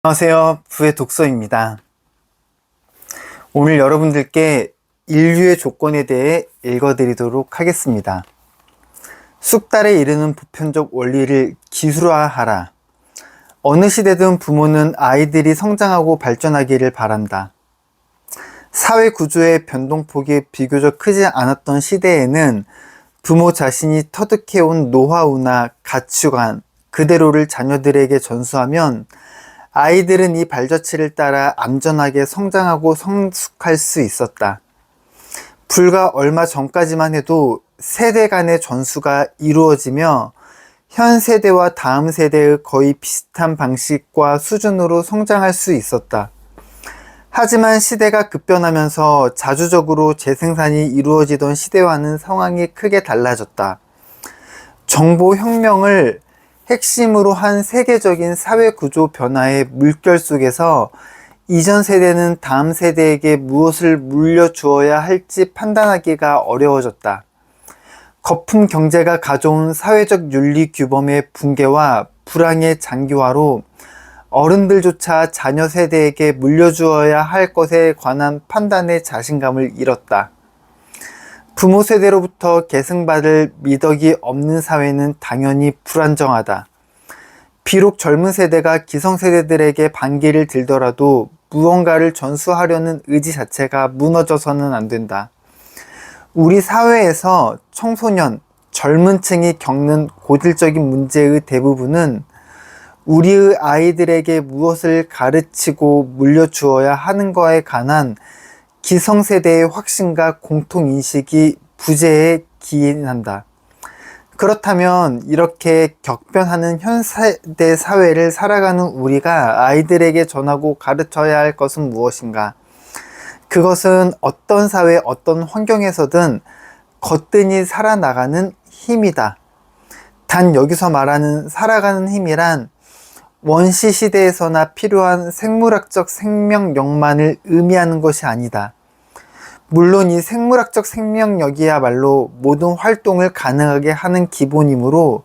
안녕하세요. 부의 독서입니다. 오늘 여러분들께 인류의 조건에 대해 읽어드리도록 하겠습니다. 쑥달에 이르는 보편적 원리를 기술화하라. 어느 시대든 부모는 아이들이 성장하고 발전하기를 바란다. 사회 구조의 변동폭이 비교적 크지 않았던 시대에는 부모 자신이 터득해온 노하우나 가치관 그대로를 자녀들에게 전수하면 아이들은 이 발자취를 따라 안전하게 성장하고 성숙할 수 있었다. 불과 얼마 전까지만 해도 세대 간의 전수가 이루어지며 현 세대와 다음 세대의 거의 비슷한 방식과 수준으로 성장할 수 있었다. 하지만 시대가 급변하면서 자주적으로 재생산이 이루어지던 시대와는 상황이 크게 달라졌다. 정보혁명을 핵심으로 한 세계적인 사회구조 변화의 물결 속에서 이전 세대는 다음 세대에게 무엇을 물려주어야 할지 판단하기가 어려워졌다. 거품 경제가 가져온 사회적 윤리 규범의 붕괴와 불황의 장기화로 어른들조차 자녀 세대에게 물려주어야 할 것에 관한 판단의 자신감을 잃었다. 부모 세대로부터 계승받을 미덕이 없는 사회는 당연히 불안정하다. 비록 젊은 세대가 기성세대들에게 반기를 들더라도 무언가를 전수하려는 의지 자체가 무너져서는 안 된다. 우리 사회에서 청소년, 젊은 층이 겪는 고질적인 문제의 대부분은 우리의 아이들에게 무엇을 가르치고 물려주어야 하는 것에 관한 기성세대의 확신과 공통인식이 부재에 기인한다. 그렇다면 이렇게 격변하는 현세대 사회를 살아가는 우리가 아이들에게 전하고 가르쳐야 할 것은 무엇인가? 그것은 어떤 사회, 어떤 환경에서든 거뜬히 살아나가는 힘이다. 단 여기서 말하는 살아가는 힘이란 원시 시대에서나 필요한 생물학적 생명력만을 의미하는 것이 아니다. 물론 이 생물학적 생명력이야말로 모든 활동을 가능하게 하는 기본이므로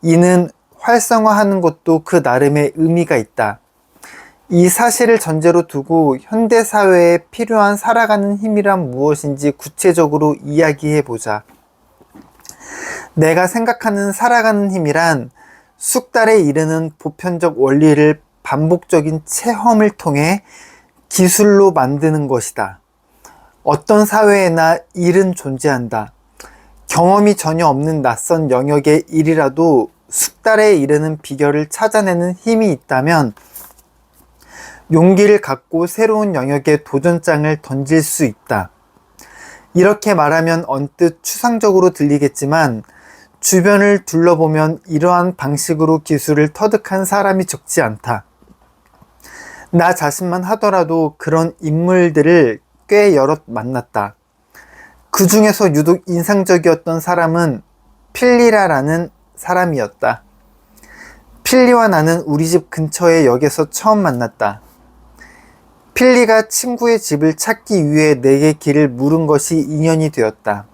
이는 활성화하는 것도 그 나름의 의미가 있다. 이 사실을 전제로 두고 현대사회에 필요한 살아가는 힘이란 무엇인지 구체적으로 이야기해보자. 내가 생각하는 살아가는 힘이란 쑥달에 이르는 보편적 원리를 반복적인 체험을 통해 기술로 만드는 것이다. 어떤 사회에나 일은 존재한다. 경험이 전혀 없는 낯선 영역의 일이라도 쑥달에 이르는 비결을 찾아내는 힘이 있다면 용기를 갖고 새로운 영역에 도전장을 던질 수 있다. 이렇게 말하면 언뜻 추상적으로 들리겠지만 주변을 둘러보면 이러한 방식으로 기술을 터득한 사람이 적지 않다. 나 자신만 하더라도 그런 인물들을 꽤 여럿 만났다. 그 중에서 유독 인상적이었던 사람은 필리라라는 사람이었다. 필리와 나는 우리 집 근처의 역에서 처음 만났다. 필리가 친구의 집을 찾기 위해 내게 길을 물은 것이 인연이 되었다.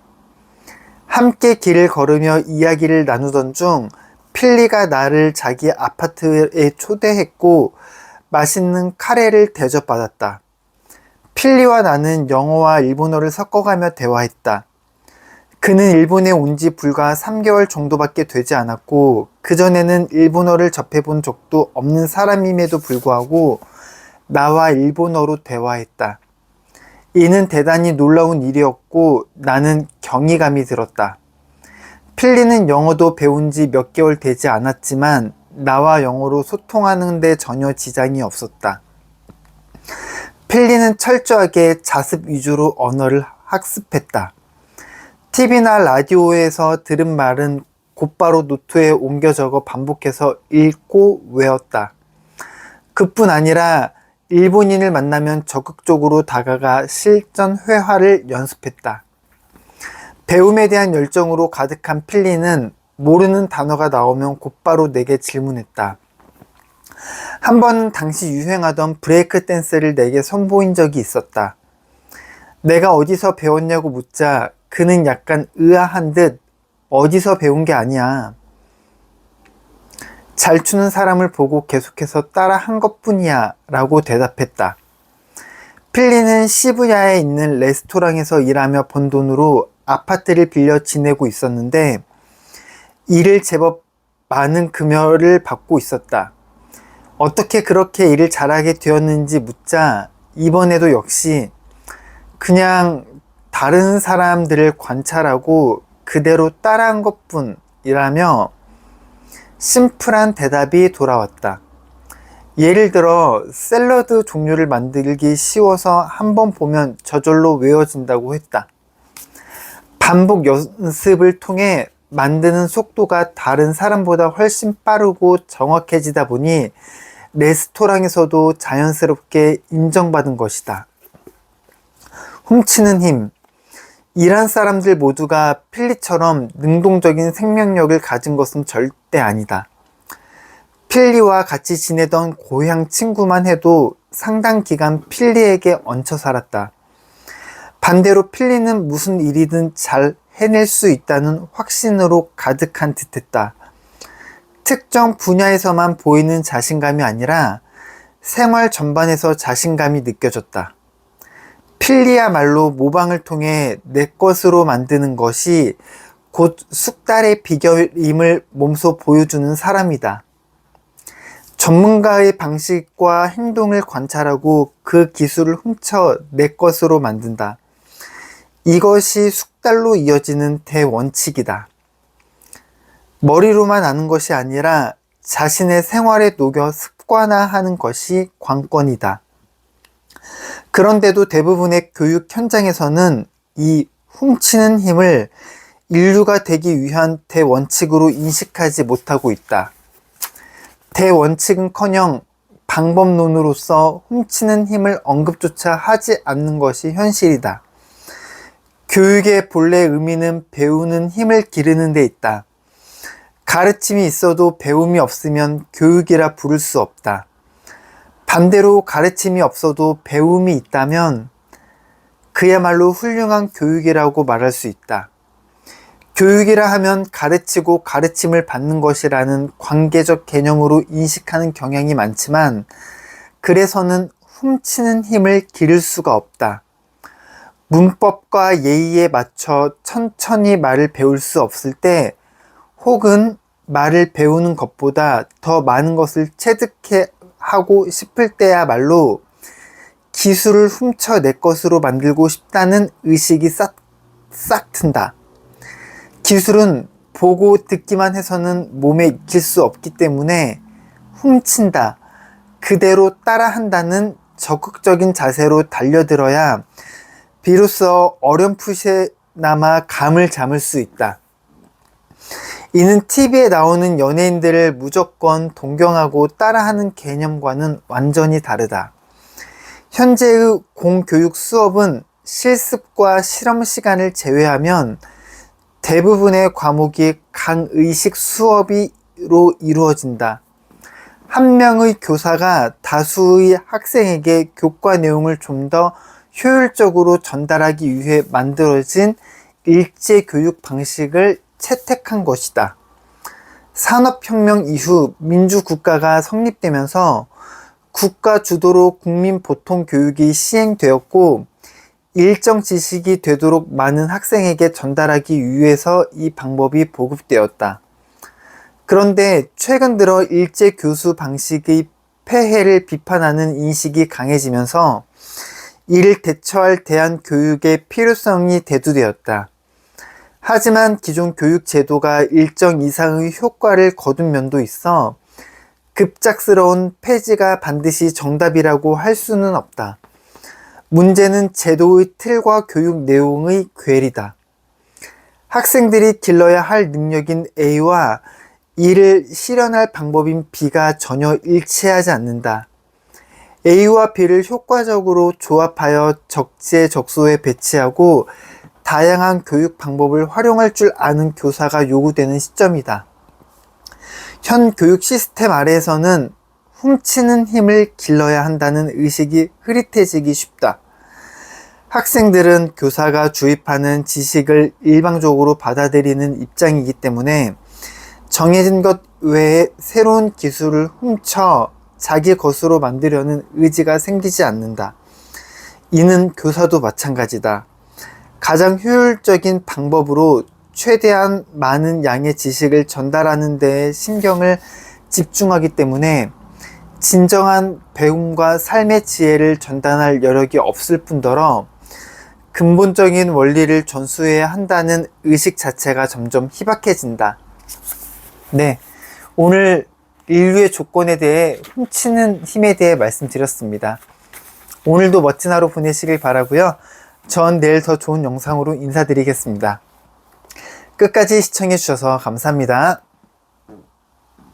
함께 길을 걸으며 이야기를 나누던 중 필리가 나를 자기 아파트에 초대했고 맛있는 카레를 대접받았다. 필리와 나는 영어와 일본어를 섞어가며 대화했다. 그는 일본에 온 지 불과 3개월 정도밖에 되지 않았고 그전에는 일본어를 접해본 적도 없는 사람임에도 불구하고 나와 일본어로 대화했다. 이는 대단히 놀라운 일이었고 나는 경이감이 들었다. 필리는 영어도 배운 지 몇 개월 되지 않았지만 나와 영어로 소통하는 데 전혀 지장이 없었다. 필리는 철저하게 자습 위주로 언어를 학습했다. TV나 라디오에서 들은 말은 곧바로 노트에 옮겨 적어 반복해서 읽고 외웠다. 그뿐 아니라 일본인을 만나면 적극적으로 다가가 실전 회화를 연습했다. 배움에 대한 열정으로 가득한 필리는 모르는 단어가 나오면 곧바로 내게 질문했다. 한 번은 당시 유행하던 브레이크 댄스를 내게 선보인 적이 있었다. 내가 어디서 배웠냐고 묻자 그는 약간 의아한 듯 어디서 배운 게 아니야. 잘 추는 사람을 보고 계속해서 따라 한 것뿐이야 라고 대답했다. 필리는 시부야에 있는 레스토랑에서 일하며 번 돈으로 아파트를 빌려 지내고 있었는데 일을 제법 많은 급여를 받고 있었다. 어떻게 그렇게 일을 잘하게 되었는지 묻자 이번에도 역시 그냥 다른 사람들을 관찰하고 그대로 따라한 것뿐이라며 심플한 대답이 돌아왔다. 예를 들어 샐러드 종류를 만들기 쉬워서 한번 보면 저절로 외워진다고 했다. 반복 연습을 통해 만드는 속도가 다른 사람보다 훨씬 빠르고 정확해지다 보니 레스토랑에서도 자연스럽게 인정받은 것이다. 훔치는 힘. 일한 사람들 모두가 필리처럼 능동적인 생명력을 가진 것은 절대 아니다. 필리와 같이 지내던 고향 친구만 해도 상당 기간 필리에게 얹혀 살았다. 반대로 필리는 무슨 일이든 잘 해낼 수 있다는 확신으로 가득한 듯했다. 특정 분야에서만 보이는 자신감이 아니라 생활 전반에서 자신감이 느껴졌다. 필리야말로 모방을 통해 내 것으로 만드는 것이 곧 숙달의 비결임을 몸소 보여주는 사람이다. 전문가의 방식과 행동을 관찰하고 그 기술을 훔쳐 내 것으로 만든다. 이것이 숙달로 이어지는 대원칙이다. 머리로만 아는 것이 아니라 자신의 생활에 녹여 습관화하는 것이 관건이다. 그런데도 대부분의 교육 현장에서는 이 훔치는 힘을 인류가 되기 위한 대원칙으로 인식하지 못하고 있다. 대원칙은커녕 방법론으로서 훔치는 힘을 언급조차 하지 않는 것이 현실이다. 교육의 본래 의미는 배우는 힘을 기르는 데 있다. 가르침이 있어도 배움이 없으면 교육이라 부를 수 없다. 반대로 가르침이 없어도 배움이 있다면 그야말로 훌륭한 교육이라고 말할 수 있다. 교육이라 하면 가르치고 가르침을 받는 것이라는 관계적 개념으로 인식하는 경향이 많지만 그래서는 훔치는 힘을 기를 수가 없다. 문법과 예의에 맞춰 천천히 말을 배울 수 없을 때 혹은 말을 배우는 것보다 더 많은 것을 체득해 하고 싶을 때야말로 기술을 훔쳐 내 것으로 만들고 싶다는 의식이 싹 튼다. 기술은 보고 듣기만 해서는 몸에 익힐 수 없기 때문에 훔친다, 그대로 따라한다는 적극적인 자세로 달려들어야 비로소 어렴풋이나마 감을 잡을 수 있다. 이는 TV에 나오는 연예인들을 무조건 동경하고 따라하는 개념과는 완전히 다르다. 현재의 공교육 수업은 실습과 실험 시간을 제외하면 대부분의 과목이 강의식 수업으로 이루어진다. 한 명의 교사가 다수의 학생에게 교과 내용을 좀 더 효율적으로 전달하기 위해 만들어진 일제교육 방식을 채택한 것이다. 산업혁명 이후 민주국가가 성립되면서 국가 주도로 국민 보통 교육이 시행되었고 일정 지식이 되도록 많은 학생에게 전달하기 위해서 이 방법이 보급되었다. 그런데 최근 들어 일제 교수 방식의 폐해를 비판하는 인식이 강해지면서 이를 대처할 대안교육의 필요성이 대두되었다. 하지만 기존 교육 제도가 일정 이상의 효과를 거둔 면도 있어 급작스러운 폐지가 반드시 정답이라고 할 수는 없다. 문제는 제도의 틀과 교육 내용의 괴리다. 학생들이 길러야 할 능력인 A와 이를 실현할 방법인 B가 전혀 일치하지 않는다. A와 B를 효과적으로 조합하여 적재적소에 배치하고 다양한 교육 방법을 활용할 줄 아는 교사가 요구되는 시점이다. 현 교육 시스템 아래에서는 훔치는 힘을 길러야 한다는 의식이 흐릿해지기 쉽다. 학생들은 교사가 주입하는 지식을 일방적으로 받아들이는 입장이기 때문에 정해진 것 외에 새로운 기술을 훔쳐 자기 것으로 만들려는 의지가 생기지 않는다. 이는 교사도 마찬가지다. 가장 효율적인 방법으로 최대한 많은 양의 지식을 전달하는 데에 신경을 집중하기 때문에 진정한 배움과 삶의 지혜를 전달할 여력이 없을 뿐더러 근본적인 원리를 전수해야 한다는 의식 자체가 점점 희박해진다. 네, 오늘 인류의 조건에 대해 훔치는 힘에 대해 말씀드렸습니다. 오늘도 멋진 하루 보내시길 바라고요. 전 내일 더 좋은 영상으로 인사드리겠습니다. 끝까지 시청해 주셔서 감사합니다.